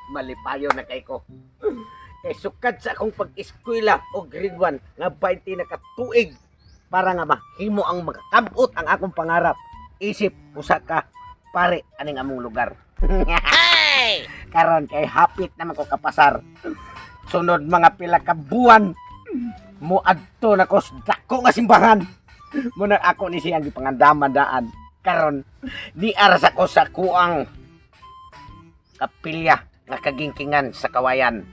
Malipayo na kay ko. Kay sukad sa akong pag-eskwela o grade 1 nga 20 na katuig para nga mahimo ang makakabot ang akong pangarap. Isip usa ka pare aning among lugar. Karon kay hapit naman ko kapasar. Sunod mga pila ka buwan mo adto na ko sa dako nga simbahan. Muna ako ni siyang gipangandaman daan. Karon di aras ako sa kuang kapilya nga kagingkingan sa kawayan.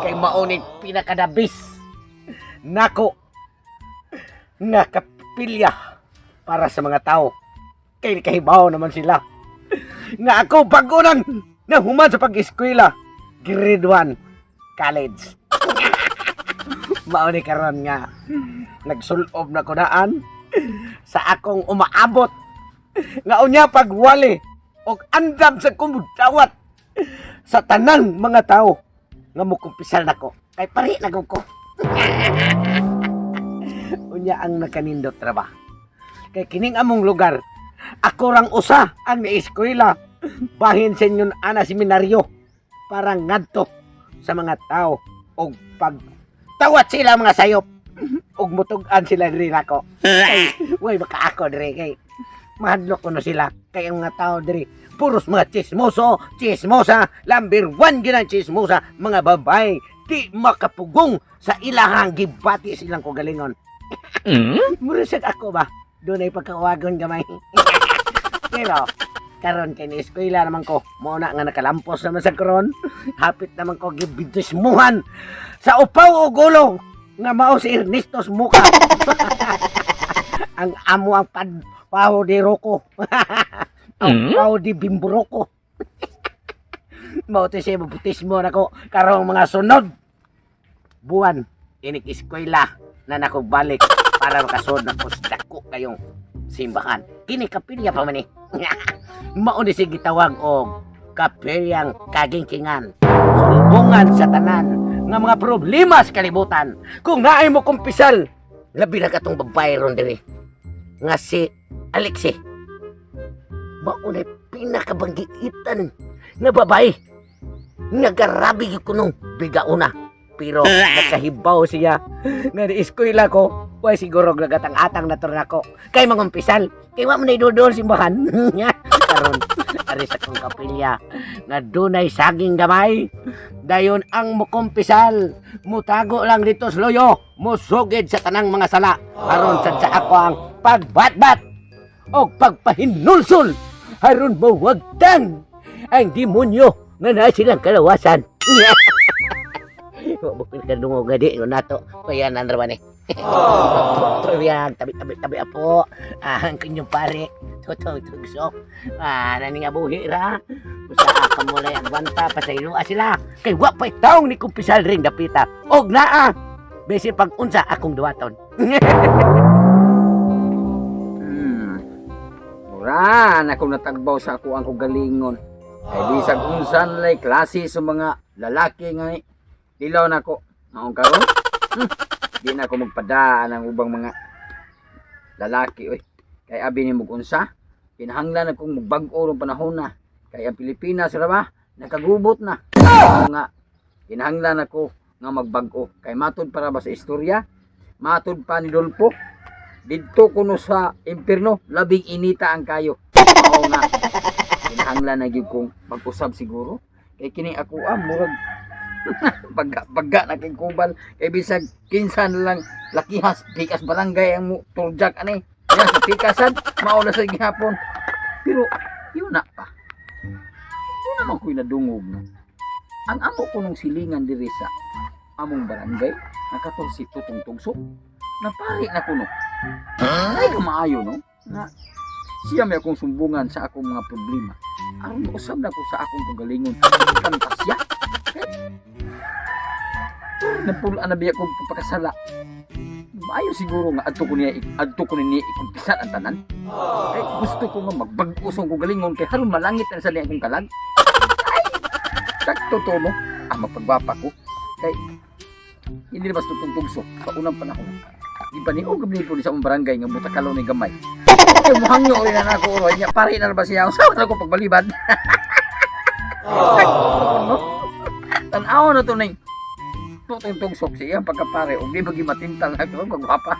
Kay maunit pinakadabis nako nga kapilya para sa mga tao. Kay kahibaw naman sila nga ako bago nang nahuman sa pag-eskwela grade 1 college. Mauni karon nga nagsulob na ko daan sa akong umaabot nga unya pagwali og andam sa kumudawat sa tanang mga tao nga mukumpisal nako kay pari na ko. Unya ang nakanindot ra ba kay kining among lugar ako rang usa ang naeskwela bahin sa inyon ana seminaryo para ngadto sa mga tao og pagtawat sila mga sayop og mutug-an sila diri nako. Kay way baka ako diri kay mahadlok ko na sila kay ang mga tao diri puros mga chismoso, chismosa, number 1 gyud ang chismosa, mga babae di makapugong sa ilahang gibati silang kogalingon. Murusag ako ba? Doon ay pagkawagon gamay. Pero karon kay ni eskwela naman ko mo na nga nakalampos naman sa karon hapit naman ko gibidismuhan sa upaw o gulo nga mao si Ernesto Muka. Ang amo ang Pao de Rocco. Ang Pao de Bimboroko. Mao to siya mabutismo nako karong mga sunod buwan inik eskwela na nako balik para makasod na dako kayong simbahan. Kini kapilya pa man ni. Mao ni sige tawag og kapilyang kagingkingan. Sumbungan sa tanan nga mga problema sa kalibutan. Kung naay mo kumpisal, labi na katong babae ron diri nga si Alexi. Mao ni pinakabanggitan nga babae. Nagarabi ko nung bigauna. Pero nakahibaw siya nga di eskwela ko. Way siguro nagatang-atang na turn ako. Kay mangumpisal. Kay wa man idudol simbahan. Karon ari sa kong kapilya nga dunay saging gamay. Dayon ang mukumpisal. Mutago lang dito sa loyo. Musugid sa tanang mga sala. Aron sa ako ang pagbatbat o pagpahinulsol. Aron mawagtang ang demonyo nga naa silang kalawasan. Wa bukil ka dungo gadi no nato. Kaya nandraman eh. Yan, tabi apo. Ang kanyang pare. Tutug-tugso. Nani nga buhi ra. Usa ka mulay agwanta pasaylua sila. Kay wa pa'y taong ni kumpisal ring dapita. Og naa. Besi pag unsa akong duwaton. Mura na kung natagbaw sa ako ang kugalingon. Ay di sa unsan lay klase sa mga lalaki nga dilaw na ko. Naong karon? Di na ako magpadaan ang ubang mga lalaki oy. Kay abi ni mugunsa, kinahanglan akong magbag-o ng panahon na. Kay ang Pilipinas ra ba nakagubot na. Nga kinahanglan ako nga magbag-o. Kay matud para ba sa istorya, matud pa ni Dolpo didto kuno sa impierno labing inita ang kayo. Oo nga. Kinahanglan na gyud kong mag-usab siguro. Kay kini ako murag pagga na kay kubal kay bisag kinsan lang lakihas pikas barangay ang turjak ani yan sa pikasan mao na sa gihapon pero yun na pa yun naman ko'y nadungog no ang amo ko nung silingan diri sa among barangay nakatol si Tutong Tugso napari na ko no ay kamaayo no na siya may akong sumbungan sa akong mga problema aron usab na ko sa akong kagalingon kantasya napulaan na biya kong papakasala. Maayo siguro nga adto ko niya ikumpisan ang tanan. Kay gusto ko nga magbag-usong ko galingon kay haron malangit na sa liya akong kalag. Ay, sakto to no. Magpagbapa ko. Kay hindi na basta Tugso sa unang panahon. Di ba ni og gabi po sa among barangay nga butakalo ni gamay. Kay muhangyo rin na ako oro niya pare na ba siya. Sa ko pagbalibad. Sakto to no. Tan-aw na to ning tutong-tugsok siya pagkapare ug di bagi matintal na ko kagwapa.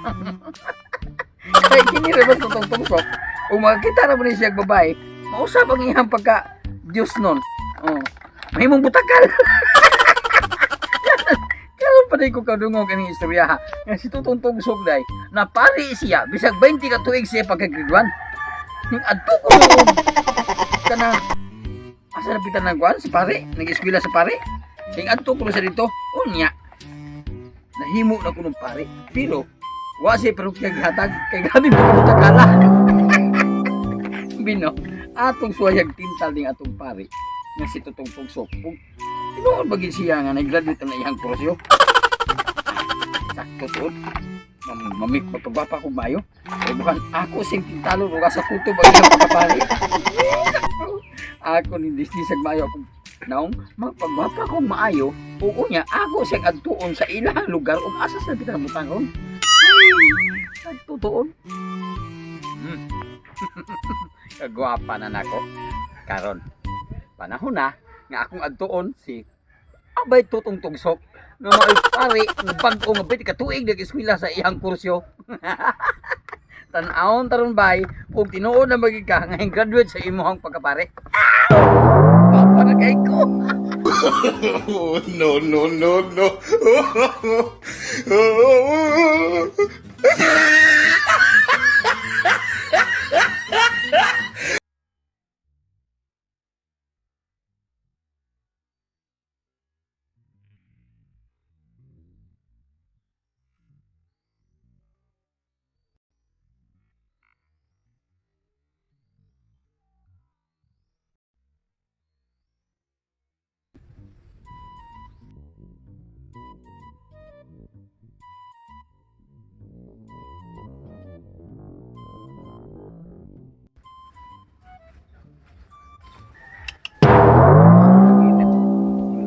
Kay kini ra ba tutong-tugsok? Ug makita ra mo ni siya babae, mausap ang iyang pagka Diyos nun. Oh. Mahimong butakal. Karon pa ko kadungog ang istorya ha. Nga si tutong tugsok day, napari siya bisag 20 ka tuig siya pagkagraduan. Ning adto ko kana asa napitan ng kwan si pare, nag-eskwela sa pare. Ning adto ko sa dito, unya. Nahimo na ko ng pare, pero wa siya parokya gihatag kay grabe pagkabutakala. Bino, atong suwayag tintal ning atong pare nga si tutong tugsok. Tinuod ba gid siya nga nag-graduate na iyang kurso? Sakto tuod. Mamik magpabapa ko mayo. Eh bukan ako sing tintalo ug sa kutob ang iyang pagkapare. Ako ni disisag mayo ako. Naong magpabapa ko maayo, oo niya ako siyang adtuon sa ilang lugar ug asa sa bitang butangon. Ay, nagtutuon. Kagwapa na nako. Karon panahon na nga akong adtuon si abay tutong tugsok nga mao'y pare nga bag-o nga biti ka tuig nag-eskwela sa iyang kursyo. Tan-awon taron bay ug tinuod na magig ka nga graduate sa imong pagkapare. Para kay ko. No, no, no, no.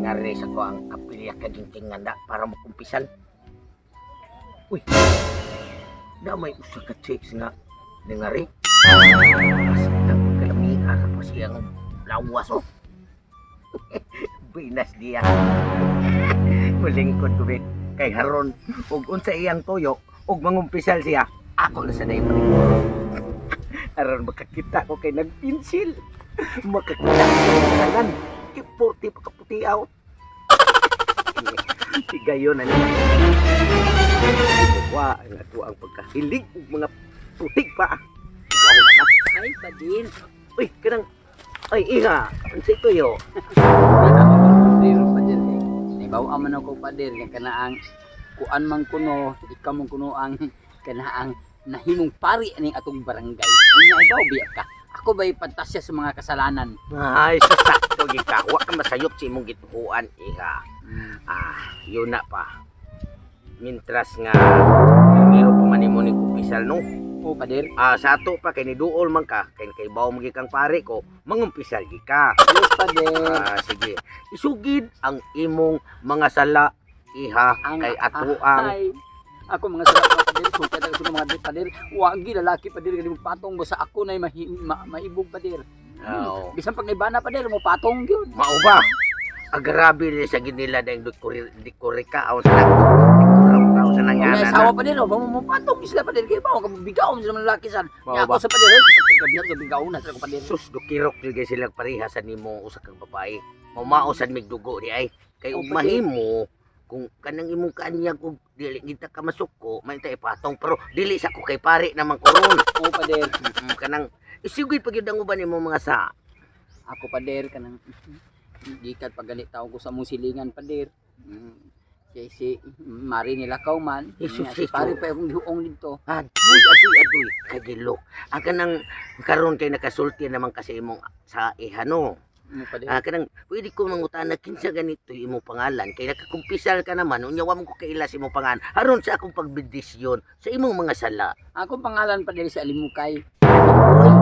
Ngari sa ko ang kapilya ka gintingan da para makumpisan. Uy, damay usa ka chicks nga nangari. Asitang kalamihan pa siyang lawas oh. Binas diya. Mulingkod ko bit kay haron ug unsa iyang tuyo ug mangumpisal siya. Ako na sa dayon. Aron makakita ko kay nagpinsil. Makakita ko sa kanan. Kiporti pa kaputiaw. Tigayon na niya. Wa ang ato ang pagkahilig ug mga putik pa. Wow na. Ay padin. Uy, kanang ay iha, unsay tuyo? Padir padir. Ibaw man ako padir nga kanaang kuan man kuno, ikaw man kuno ang kanaang nahimong pari ning atong barangay. Unya ibaw biya ka. Ako ba'y pantasya sa mga kasalanan? Ay, sakto gika. Wa ka masayop sa imong gituhuan iha. Yun na pa. Mintras nga miro pa man imo ni kumpisal no. O padir. Sa ato pa kay ni duol man ka, kay bawo mo gikang pare ko, mangumpisal gika. Yes padir. Sige. Isugid ang imong mga sala iha kay ato ang ay, ako mga sarap mga padir, sukat ako sa mga padir, wagi lalaki padir, kasi patong mo sa ako na maibog padir. Oo. Bisan pag naibana padir, mo patong yun. Mao ba? Agrabe ni sa ginila dahil dikorika aw sa nagdikuraw sa May nangyana asawa na. padir, mo patong sila padir, kaya ba, bigaw mo sila mga lalaki san. Mao Kaya ba? ako sa padir, sa bigaw na sila ko padir. Sus, dukirok nila sila pareha sa nimo usa kang babae. Maumaosan mig dugo di ay. Kay Oo, ug pati. mahimo kung kanang imong kanyag ug dili kita ka masuko, may tay patong pero dili sa ko kay pare naman koron. O padir, Kanang isigid pag yun ang uban nimo mga sa. ako padir, kanang dikat pag ganit tao ko sa mong silingan padir. Si Mari nilakaw man, Jesus, si pare pa akong gihuong dito. Aduy, kagilo. Ang kanang karon kay nakasulti naman kasi imong sa ihano. Mo padir. Kanang pwede ko mangutana kinsa ganito imong pangalan kay nakakumpisal ka naman unya wa mo ko kailas imong pangalan aron sa akong pagbedisyon sa imong mga sala. Akong pangalan padir si Alimukay. Oy,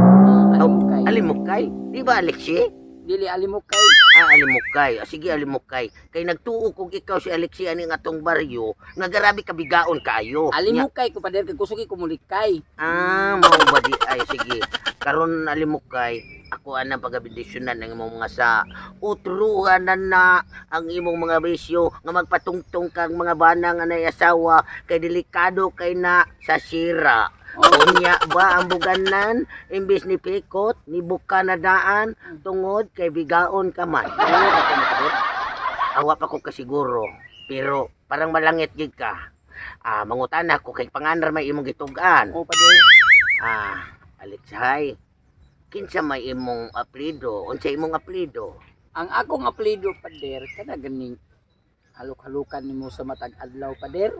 Alimukay. alimok kay? Di ba Alexi? Dili Alimukay. Alimukay. Sige, alimukay. Kay nagtuo kog ikaw si Alexia ning atong baryo, nga garabi kabigaon kaayo. Alimukay ko pader kay kusugi ko mulikay. Mao ba di ay sige. Karon alimukay, ako anang pagabindisyonan ng imong mga sa utruhan na ang imong mga bisyo nga magpatungtong kang mga bana nga nay asawa kay delikado kay na sa sira. Unya ba ang buganan imbis ni pikot ni buka na daan tungod kay bigaon ka man. Awa pa ko kasiguro pero parang malangit gid ka. Mangutan ako kay panganar may imong gitugan. O pader. Alexay. Kinsa may imong apelyido? Unsa imong apelyido? Ang akong apelyido pader kana ganing haluk-halukan nimo sa matag adlaw pader.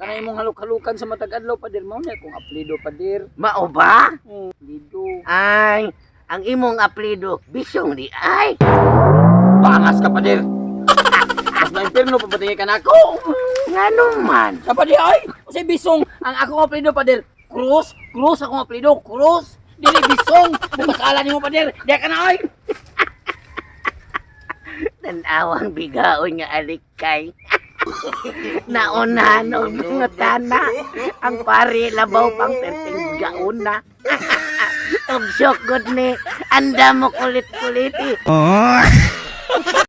Kana imong haluk-halukan sa matag adlaw pader mao na akong apelyido pader. Mao ba? Apelyido. Ay, ang imong apelyido Bisong di ay. Bangas ka pader. Mas na impierno pa patingin ka nako. Ngano man? Sa pader ay, usay bisong ang akong apelyido pader. Cruz, Cruz akong apelyido, Cruz. Dili bisong. Bukasala nimo pader. Di ka na ay. Tanawang bigaon nga alikay. Naunahan og mga tana. Ang pari labaw pang perting gaon na. Og syok gud ni anda mo kulit-kuliti.